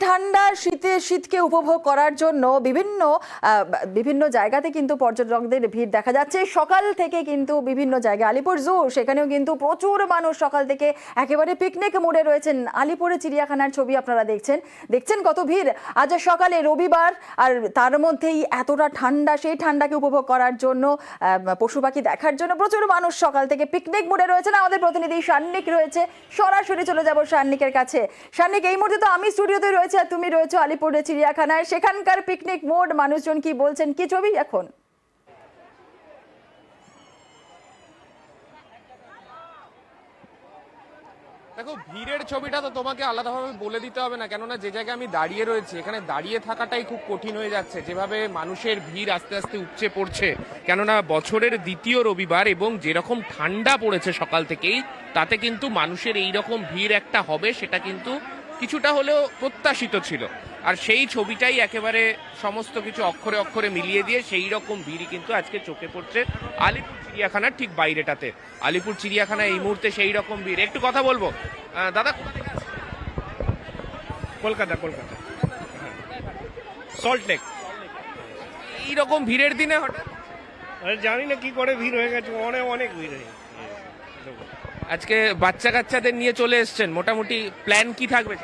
ঠান্ডা শীতকে উপভোগ করার জন্য বিভিন্ন জায়গাতে কিন্তু পর্যটকদের ভিড় দেখা যাচ্ছে সকাল থেকে। কিন্তু বিভিন্ন জায়গায় আলিপুর জু, সেখানেও কিন্তু প্রচুর মানুষ সকাল থেকে একেবারে পিকনিক মোডে রয়েছেন। আলিপুরে চিড়িয়াখানার ছবি আপনারা দেখছেন কত ভিড় আজ সকালে, রবিবার, আর তার মধ্যেই এতটা ঠান্ডা। সেই ঠান্ডাকে উপভোগ করার জন্য, পশু পাখি দেখার জন্য প্রচুর মানুষ সকাল থেকে পিকনিক মোডে রয়েছেন। আমাদের প্রতিনিধি সান্নিক রয়েছে, সরাসরি চলে যাব সান্নিকের কাছে। সান্নিক, এই মুহূর্তে তো আমি স্টুডিওতে রয়েছে আর তুমি রয়েছো আলিপুরে চিড়িয়াখানায়, সেখানকার পিকনিক মোড, মানুষজন কি বলছেন, কি ছবি এখন? দেখো, ভিড়ের ছবিটা তো তোমাকে আলাদাভাবে বলে দিতে হবে না, কেননা যে জায়গায় আমি দাঁড়িয়ে রয়েছি এখানে দাঁড়িয়ে থাকাটাই খুব কঠিন হয়ে যাচ্ছে, যেভাবে মানুষের ভিড় আস্তে আস্তে উপচে পড়ছে। কেননা বছরের দ্বিতীয় রবিবার এবং যেরকম ঠান্ডা পড়েছে সকাল থেকেই, তাতে কিন্তু মানুষের এই রকম ভিড় একটা হবে সেটা কিন্তু কিছুটা হলেও প্রত্যাশিত ছিল। আর সেই ছবিটাই একেবারে সমস্ত কিছু অক্ষরে অক্ষরে মিলিয়ে দিয়ে সেই রকম ভিড়ই কিন্তু আজকে চোখে পড়ছে আলিপুর চিড়িয়াখানার ঠিক বাইরেটাতে। আলিপুর চিড়িয়াখানা এই মুহূর্তে সেই রকম ভিড়। একটু কথা বলবো দাদা, কলকাতা সল্ট লেক। এইরকম ভিড়ের দিনে হঠাৎ জানি না কি করে ভিড় হয়ে গেছে, অনেক ভিড় হয়ে আজকে বাচ্চা কাচ্চাদের নিয়ে চলে এসছেন, মোটামুটি প্ল্যান কি থাকবে?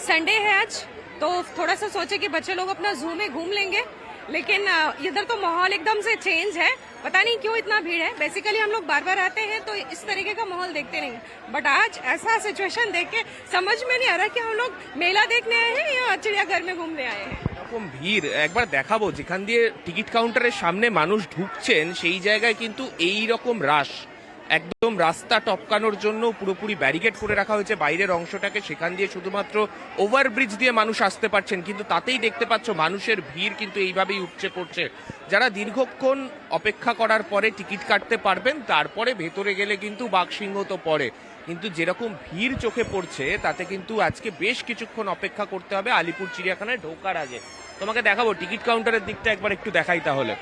संडे है आज, तो थोड़ा सा सोचे कि बच्चे लोग अपना जू में घूम लेंगे, लेकिन इधर तो माहौल एकदम से चेंज है। पता नहीं क्यों इतना भीड़ है। बेसिकली हम लोग बार बार आते हैं तो इस तरीके का माहौल देखते नहीं, बट आज ऐसा सिचुएशन देख के समझ में नहीं आ रहा कि हम लोग मेला देखने आए हैं या चिड़ियाघर में घूमने आए हैं। এরকম ভিড় একবার দেখাবো, যেখান দিয়ে টিকিট কাউন্টারের সামনে মানুষ ঢুকছেন সেই জায়গায় কিন্তু এই রকম রাশ, একদম রাস্তা টপকানোর জন্য পুরোপুরি ব্যারিকেড করে রাখা হয়েছে বাইরের অংশটাকে, সেখান দিয়ে শুধুমাত্র ওভারব্রিজ দিয়ে মানুষ আসতে পারছেন। কিন্তু তাতেই দেখতে পাচ্ছ মানুষের ভিড় কিন্তু এইভাবেই উপচে পড়ছে। যারা দীর্ঘক্ষণ অপেক্ষা করার পরে টিকিট কাটতে পারবেন, তারপরে ভেতরে গেলে কিন্তু বাঘসিংহ তো পড়ে, কিন্তু যেরকম ভিড় চোখে পড়ছে তাতে কিন্তু আজকে বেশ কিছুক্ষণ অপেক্ষা করতে হবে আলিপুর চিড়িয়াখানায় ঢোকার আগে। তোমাকে দেখাবো টিকিট কাউন্টারের দিকটা একবার একটু দেখাই তাহলে।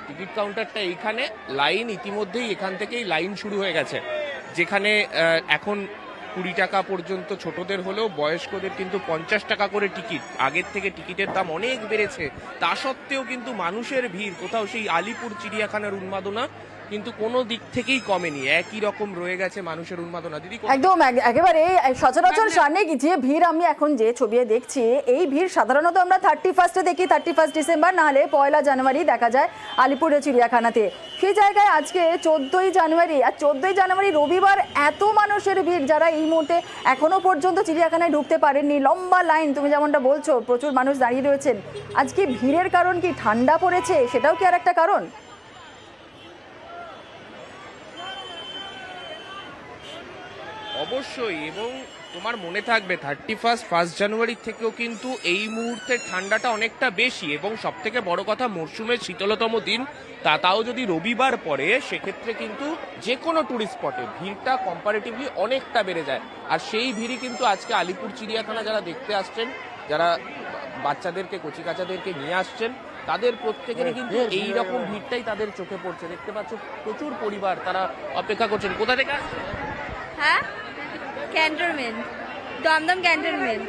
টিকিট কাউন্টারটা এইখানে, লাইন ইতিমধ্যেই এখান থেকেই লাইন শুরু হয়ে গেছে, যেখানে এখন 20 টাকা পর্যন্ত ছোটদের হলেও বয়স্কদের কিন্তু 50 টাকা করে টিকিট। আগের থেকে টিকিটের দাম অনেক বেড়েছে, তা সত্ত্বেও কিন্তু মানুষের ভিড়, কোথাও সেই আলিপুর চিড়িয়াখানার উন্মাদনা কিন্তু কোনো দিক থেকেই কমেনি, একই রকম রয়ে গেছে মানুষের উন্মাদনা। দিদি, একদম একেবারে সচরাচর সান্নিক, যে ভিড় আমি এখন যে ছবি দেখছি, এই ভিড় সাধারণত আমরা 31 দেখি, 31 ডিসেম্বর না হলে 1 জানুয়ারি দেখা যায় আলিপুরের চিড়িয়াখানাতে। সেই জায়গায় আজকে 14ই জানুয়ারি, আর 14ই জানুয়ারি রবিবার এত মানুষের ভিড়, যারা এই মুহূর্তে এখনো পর্যন্ত চিড়িয়াখানায় ঢুকতে পারেননি, লম্বা লাইন, তুমি যেমনটা বলছো প্রচুর মানুষ দাঁড়িয়ে রয়েছেন। আজকে ভিড়ের কারণ কি ঠান্ডা পড়েছে, সেটাও কি আর একটা কারণ? অবশ্যই, এবং তোমার মনে থাকবে 1 জানুয়ারি থেকেও কিন্তু এই মুহূর্তে ঠান্ডাটা অনেকটা বেশি, এবং সব থেকে বড় কথা মরশুমের শীতলতম দিন, তাও যদি রবিবার পরে, সেক্ষেত্রে কিন্তু যে কোনো টুরিস্ট স্পটে ভিড়টা কম্পারেটিভলি অনেকটা বেড়ে যায়। আর সেই ভিড়ই কিন্তু আজকে আলিপুর চিড়িয়াখানা যারা দেখতে আসছেন, যারা বাচ্চাদেরকে, কচিকাচাদেরকে নিয়ে আসছেন, তাদের প্রত্যেকেরই কিন্তু এই রকম ভিড়টাই তাদের চোখে পড়ছে। দেখতে পাচ্ছ প্রচুর পরিবার তারা অপেক্ষা করছেন। কোথা থেকে আসছেন? হ্যাঁ, ক্যান্টনমেন্ট, দমদম ক্যান্টনমেন্ট।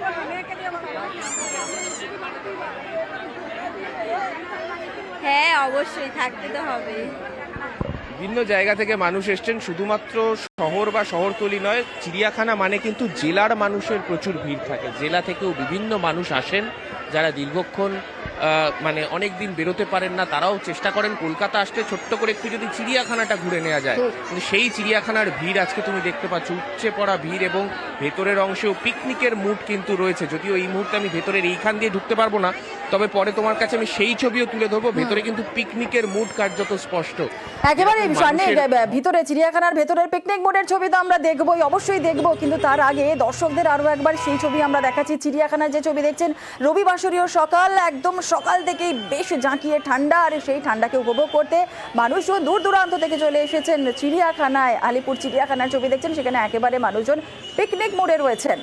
হ্যাঁ, অবশ্যই থাকতে তো হবে। বিভিন্ন জায়গা থেকে মানুষ এসছেন, শুধুমাত্র শহর বা শহরতলি নয়, চিড়িয়াখানা মানে কিন্তু জেলার মানুষের প্রচুর ভিড় থাকে। জেলা থেকেও বিভিন্ন মানুষ আসেন, যারা দীর্ঘক্ষণ মানে অনেক দিন বেরোতে পারেন না, তারাও চেষ্টা করেন কলকাতা আসতে ছোট্ট করে একটু যদি চিড়িয়াখানাটা ঘুরে নেওয়া যায়। কিন্তু সেই চিড়িয়াখানার ভিড় আজকে তুমি দেখতে পাচ্ছ, উপচে পড়া ভিড়, এবং ভেতরের অংশেও পিকনিকের মুড কিন্তু রয়েছে। যদিও এই মুহূর্তে আমি ভেতরের এইখান দিয়ে ঢুকতে পারবো না, তবে পরে তোমার কাছে আমি সেই ছবিও তুলে ধরবো। ভেতরে কিন্তু পিকনিকের মুড কার্যত স্পষ্ট একেবারে। ভিতরে চিড়িয়াখানার ভেতরের পিকনিক মোডের ছবি তো আমরা দেখবোই, অবশ্যই দেখবো, কিন্তু তার আগে দর্শকদের আরো একবার সেই ছবি আমরা দেখাচ্ছি। চিড়িয়াখানার যে ছবি দেখছেন, রবিবাসরীয় সকাল, একদম সকাল থেকেই বেশ জাঁকিয়ে ঠান্ডা, আর সেই ঠান্ডাকে উপভোগ করতে মানুষজন দূর দূরান্ত থেকে চলে এসেছেন চিড়িয়াখানায়। আলিপুর চিড়িয়াখানার ছবি দেখছেন, সেখানে একেবারে মানুষজন পিকনিক মোডে রয়েছেন।